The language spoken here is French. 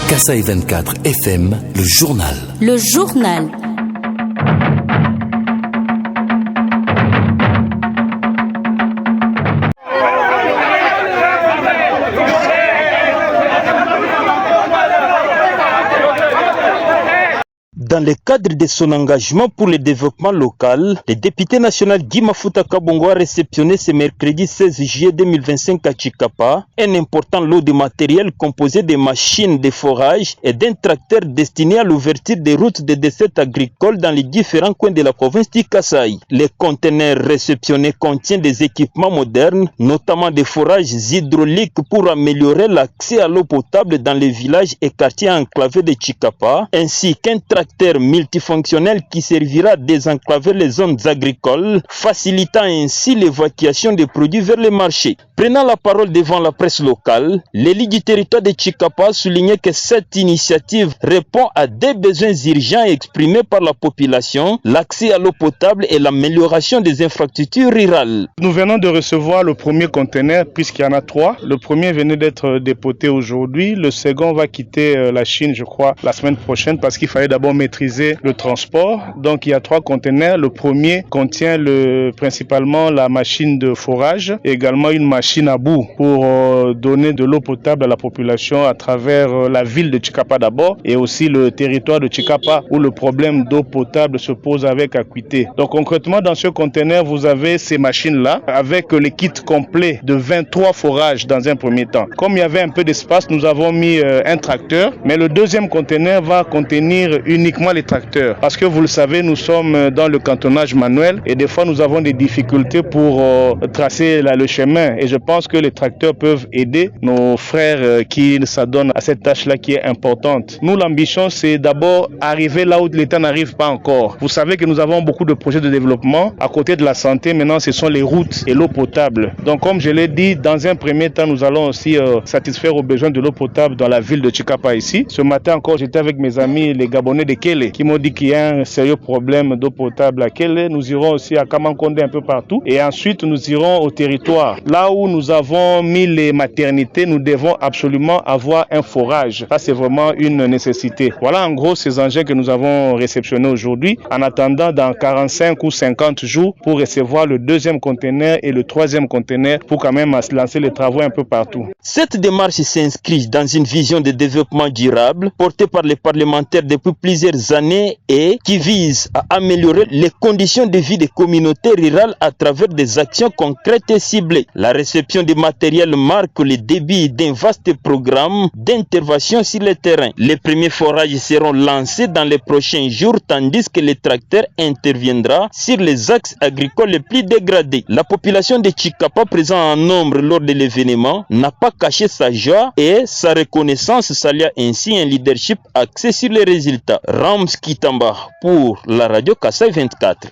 Kasaï 24 FM, le journal. Le journal. Dans le cadre de son engagement pour le développement local, le député national Guy Mafuta Kabongo a réceptionné ce mercredi 16 juillet 2025 à Chikapa un important lot de matériel composé de machines de forage et d'un tracteur destiné à l'ouverture des routes de dessert agricole dans les différents coins de la province du Kasaï. Le conteneur réceptionné contient des équipements modernes, notamment des forages hydrauliques pour améliorer l'accès à l'eau potable dans les villages et quartiers enclavés de Chikapa, ainsi qu'un tracteur multifonctionnel qui servira à désenclaver les zones agricoles, facilitant ainsi l'évacuation des produits vers les marchés. Prenant la parole devant la presse locale, l'élu du territoire de Chikapa a souligné que cette initiative répond à des besoins urgents exprimés par la population, l'accès à l'eau potable et l'amélioration des infrastructures rurales. Nous venons de recevoir le premier conteneur puisqu'il y en a 3. Le premier venait d'être dépoté aujourd'hui. Le second va quitter la Chine, je crois, la semaine prochaine parce qu'il fallait d'abord maîtriser le transport. Donc il y a 3 conteneurs. Le premier contient principalement la machine de forage et également une machine à bout pour donner de l'eau potable à la population à travers la ville de Chikapa d'abord et aussi le territoire de Chikapa où le problème d'eau potable se pose avec acuité. Donc concrètement dans ce conteneur vous avez ces machines-là avec le kit complet de 23 forages dans un premier temps. Comme il y avait un peu d'espace, nous avons mis un tracteur, mais le deuxième conteneur va contenir uniquement les tracteurs parce que vous le savez, nous sommes dans le cantonnage manuel et des fois nous avons des difficultés pour tracer le chemin et je pense que les tracteurs peuvent aider nos frères qui s'adonnent à cette tâche-là qui est importante. Nous, l'ambition, c'est d'abord arriver là où l'État n'arrive pas encore. Vous savez que nous avons beaucoup de projets de développement. À côté de la santé, maintenant, ce sont les routes et l'eau potable. Donc, comme je l'ai dit, dans un premier temps, nous allons aussi satisfaire aux besoins de l'eau potable dans la ville de Chikapa ici. Ce matin encore, j'étais avec mes amis, les Gabonais de Kélé, qui m'ont dit qu'il y a un sérieux problème d'eau potable à Kélé. Nous irons aussi à Kamankonde un peu partout. Et ensuite, nous irons au territoire. Là où nous avons mis les maternités, nous devons absolument avoir un forage. Ça, c'est vraiment une nécessité. Voilà en gros ces engins que nous avons réceptionnés aujourd'hui. En attendant, dans 45 ou 50 jours, pour recevoir le deuxième conteneur et le troisième conteneur pour quand même lancer les travaux un peu partout. Cette démarche s'inscrit dans une vision de développement durable portée par les parlementaires depuis plusieurs années et qui vise à améliorer les conditions de vie des communautés rurales à travers des actions concrètes et ciblées. La réception des matériel marque le début d'un vaste programme d'intervention sur le terrain. Les premiers forages seront lancés dans les prochains jours tandis que le tracteur interviendra sur les axes agricoles les plus dégradés. La population de Chikapa présente en nombre lors de l'événement n'a pas caché sa joie et sa reconnaissance saluant ainsi un leadership axé sur les résultats. Rams Kitamba pour la radio Kasaï 24.